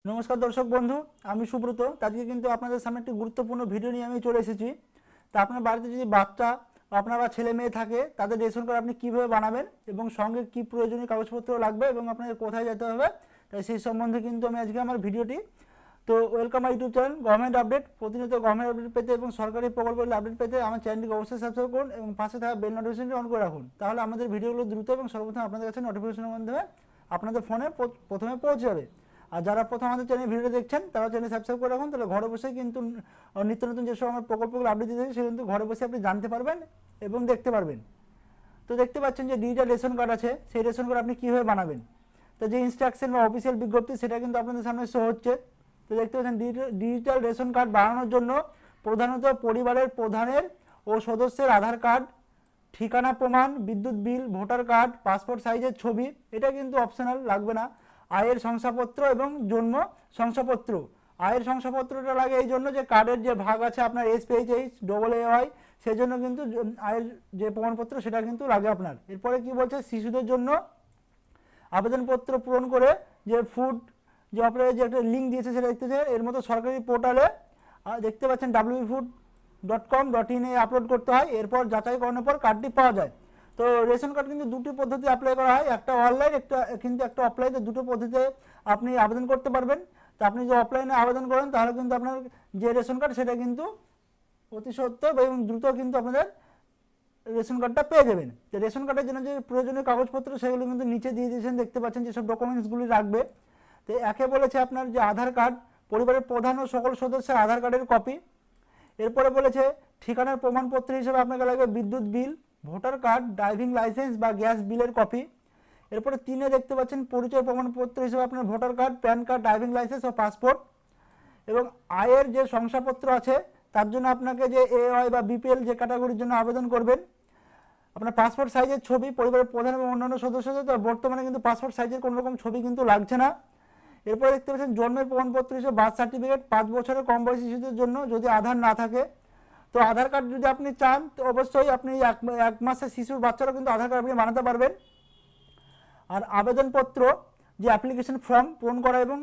নমস্কার দর্শক বন্ধু, আমি সুব্রত। আজকে কিন্তু আপনাদের সামনে একটি গুরুত্বপূর্ণ ভিডিও নিয়ে আমি চলে এসেছি। তা আপনার বাড়িতে যদি বাচ্চা আপনার বা ছেলে মেয়ে থাকে, তাদের রেশন কার্ড আপনি কীভাবে বানাবেন এবং সঙ্গে কী প্রয়োজনীয় কাগজপত্র লাগবে এবং আপনাকে কোথায় যেতে হবে, তাই সেই সম্বন্ধে কিন্তু আমি আজকে আমার ভিডিওটি। তো welcome my YouTube channel government update. প্রতিনিয়ত গভর্নমেন্ট আপডেট পেতে এবং সরকারি প্রকল্পের আপডেট পেতে আমার চ্যানেলটিকে অবশ্যই সাবস্ক্রাইব করুন এবং পাশে থাকা বেল নোটিফিকেশনটি অন করে রাখুন। তাহলে আমাদের ভিডিওগুলো দ্রুত এবং সর্বপ্রথম আপনাদের কাছে নোটিফিকেশনের মাধ্যমে আপনাদের ফোনে প্রথমে পৌঁছে যাবে। আর যারা প্রথম আমাদের চ্যানেল ভিডিও দেখছেন তারা চ্যানেল সাবস্ক্রাইব করে রাখুন, তাহলে ঘরে বসে কিন্তু নিত্য নতুন যেসব আমার প্রকল্পগুলো আপডেট দিতে সে কিন্তু ঘরে বসে আপনি জানতে পারবেন এবং দেখতে পারবেন। তো দেখতে পাচ্ছেন যে ডিজিটাল রেশন কার্ড আছে, সেই রেশন কার্ড আপনি কীভাবে বানাবেন। তো যে ইনস্ট্রাকশন বা অফিসিয়াল বিজ্ঞপ্তি সেটা কিন্তু আপনাদের সামনে শো হচ্ছে। তো দেখতে পাচ্ছেন ডিজিটাল রেশন কার্ড বানানোর জন্য প্রধানত পরিবারের প্রধানের ও সদস্যের আধার কার্ড, ঠিকানা প্রমাণ, বিদ্যুৎ বিল, ভোটার কার্ড, পাসপোর্ট সাইজের ছবি, এটা কিন্তু অপশনাল, লাগবে না। আয়ের শংসাপত্র এবং জন্ম শংসাপত্র। আয়ের শংসাপত্রটা লাগে এই জন্য যে কার্ডের যে ভাগ আছে আপনার SPHH AAY, সেই জন্য কিন্তু আয়ের যে প্রমাণপত্র সেটা কিন্তু লাগে আপনার। এরপরে কি বলছে, শিশুদের জন্য আবেদনপত্র পূরণ করে যে ফুড যে আপনার যে একটা লিঙ্ক দিয়েছে সেটা দেখতেছে, এর মতো সরকারি পোর্টালে দেখতে পাচ্ছেন www.food.com.in এ আপলোড করতে হয়। এরপর যাচাই করানোর পর কার্ডটি পাওয়া যায়। তো রেশন কার্ড কিন্তু দুটি পদ্ধতি অ্যাপ্লাই করা হয়, একটা অনলাইন একটা অফলাইনে, দুটো পদ্ধতিতে আপনি আবেদন করতে পারবেন। তো আপনি যদি অফলাইনে আবেদন করেন তাহলে কিন্তু আপনার যে রেশন কার্ড সেটা কিন্তু অতি সত্ত্বর এবং দ্রুত কিন্তু আপনাদের রেশন কার্ডটা পেয়ে যাবেন। তো রেশন কার্ডের জন্য যে প্রয়োজনীয় কাগজপত্র সেগুলো কিন্তু নিচে দিয়ে দিয়েছেন, দেখতে পাচ্ছেন যেসব ডকুমেন্টসগুলি রাখবে। তো একে বলেছে আপনার যে আধার কার্ড, পরিবারের প্রধান ও সকল সদস্যের আধার কার্ডের কপি। এরপরে বলেছে ঠিকানার প্রমাণপত্র হিসেবে আপনাকে লাগবে বিদ্যুৎ bill, voter card, driving licence বা গ্যাস বিলের কপি। এরপরে 3 দেখতে পাচ্ছেন পরিচয় প্রমাণপত্র হিসেবে আপনার voter card, PAN card, driving licence ও পাসপোর্ট। এবং আয়ের যে শংসাপত্র আছে তার জন্য আপনাকে যে AY বা BPL যে ক্যাটাগরির জন্য আবেদন করবেন, আপনার পাসপোর্ট সাইজের ছবি, পরিবারের প্রধান এবং অন্যান্য সদস্যদের। তো বর্তমানে কিন্তু পাসপোর্ট সাইজের কোনো রকম ছবি কিন্তু লাগছে না। এরপরে দেখতে পাচ্ছেন জন্মের প্রমাণপত্র হিসেবে বার্থ সার্টিফিকেট 5 বছরের কম বয়সী শিশুদের জন্য যদি আধার না থাকে। তো আধার কার্ড যদি আপনি চান তো অবশ্যই আপনি এক মাসের শিশুর বাচ্চারা কিন্তু আধার কার্ড আপনি বানাতে পারবেন। আর আবেদনপত্র যে অ্যাপ্লিকেশন ফর্ম পূরণ করা এবং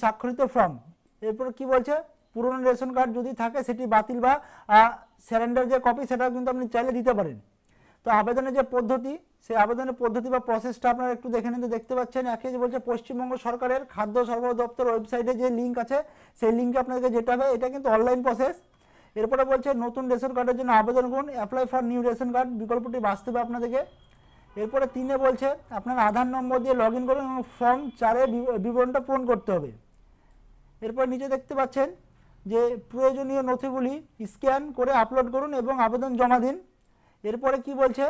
স্বাক্ষরিত ফর্ম। এরপর কি বলছে, পুরনো রেশন কার্ড যদি থাকে সেটি বাতিল বা স্যারেন্ডার যে কপি সেটাও কিন্তু আপনি চাইলে দিতে পারেন। তো আবেদনের যে পদ্ধতি, সেই আবেদনের পদ্ধতি বা প্রসেসটা আপনারা একটু দেখে নিতে, দেখতে পাচ্ছেন। একে যে বলছে পশ্চিমবঙ্গ সরকারের খাদ্য সরবরাহ দপ্তর ওয়েবসাইটে যে লিঙ্ক আছে সেই লিঙ্কে আপনাদেরকে যেতে হবে, এটা কিন্তু অনলাইন প্রসেস। এরপরে বলছে নতুন রেশন কার্ডের জন্য আবেদন করুন, apply for new ration card বিকল্পটি বাছতে হবে আপনাদেরকে। এরপরে 3 বলছে আপনার আধার নম্বর দিয়ে লগ ইন করুন এবং ফর্ম 4 বিবরণটা পূরণ করতে হবে। এরপর নিচে দেখতে পাচ্ছেন যে প্রয়োজনীয় নথিগুলি স্ক্যান করে আপলোড করুন এবং আবেদন জমা দিন। এরপরে কি বলছে,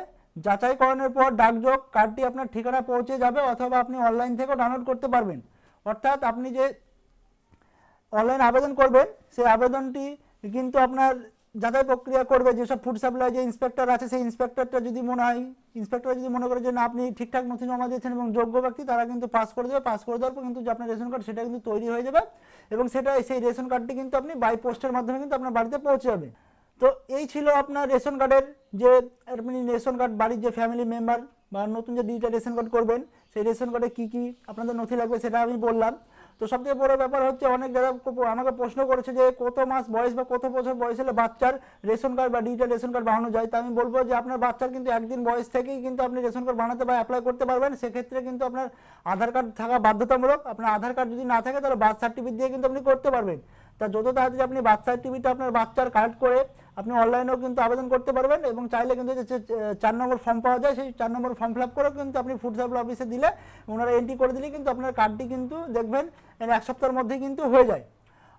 যাচাইকরণের পর ডাকযোগ কার্ডটি আপনার ঠিকানা পৌঁছে যাবে অথবা আপনি অনলাইন থেকেও ডাউনলোড করতে পারবেন। অর্থাৎ আপনি যে অনলাইন আবেদন করবেন সেই আবেদনটি কিন্তু আপনার যাচাই প্রক্রিয়া করবে যেসব ফুড সাপ্লাই যে ইন্সপেক্টর আছে, সেই ইন্সপেক্টর যদি মনে করে যে না আপনি ঠিকঠাক নথি জমা দিয়েছেন এবং যোগ্য ব্যক্তি, তারা কিন্তু পাস করে দেবে। পাস করে দেওয়ার পর কিন্তু যে আপনার রেশন কার্ড সেটা কিন্তু তৈরি হয়ে যাবে এবং সেই রেশন কার্ডটি কিন্তু আপনি বাই পোস্টের মাধ্যমে কিন্তু আপনার বাড়িতে পৌঁছে যাবে। তো এই ছিল আপনার রেশন কার্ডের যে আপনি রেশন কার্ড বাড়ির যে ফ্যামিলি মেম্বার বা নতুন যে ডিজিটাল রেশন কার্ড করবেন সেই রেশন কার্ডে কী কী আপনাদের নথি লাগবে সেটা আমি বললাম। তো সবথেকে বড় ব্যাপার হচ্ছে, অনেক যারা আমাকে প্রশ্ন করেছে যে কত মাস বয়স বা কত বছর বয়স হলে বাচ্চার রেশন কার্ড বা ডিজিটাল রেশন কার্ড বানানো যায়। তা আমি বলবো যে আপনার বাচ্চার কিন্তু 1 দিন বয়স থেকেই কিন্তু আপনি রেশন কার্ড বানাতে বা অ্যাপ্লাই করতে পারবেন। সেক্ষেত্রে কিন্তু আপনার আধার কার্ড থাকা বাধ্যতামূলক। আপনার আধার কার্ড যদি না থাকে তাহলে বার্থ সার্টিফিকেট দিয়ে কিন্তু আপনি করতে পারবেন। তা যত তাড়াতাড়ি আপনি বার্থ সার্টিফিকেট আপনার বাচ্চার কালেক্ট করে আপনি অনলাইনেও কিন্তু আবেদন করতে পারবেন এবং চাইলে কিন্তু যে 4 নম্বর ফর্ম পাওয়া যায় সেই 4 নম্বর ফর্ম ফিল আপ করেও কিন্তু আপনি ফুড সাপ্লাই অফিসে দিলে ওনারা এন্ট্রি করে দিলে কিন্তু আপনার কার্ডটি কিন্তু দেখবেন 1 সপ্তাহের মধ্যেই কিন্তু হয়ে যায়।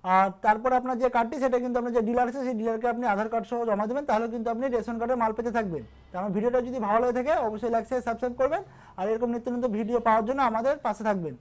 আর তারপর আপনার যে কার্ডটি সেটা কিন্তু আপনার যে ডিলার আছে সেই ডিলারকে আপনি আধার কার্ড সহ জমা দেবেন, তাহলে কিন্তু আপনি রেশন কার্ডের মাল পেতে থাকবেন। তো আমার ভিডিওটা যদি ভালো লাগে থাকে অবশ্যই লাইক শেয়ার সাবস্ক্রাইব করবেন আর এরকম নিত্য নতুন ভিডিও পাওয়ার জন্য আমাদের পাশে থাকবেন।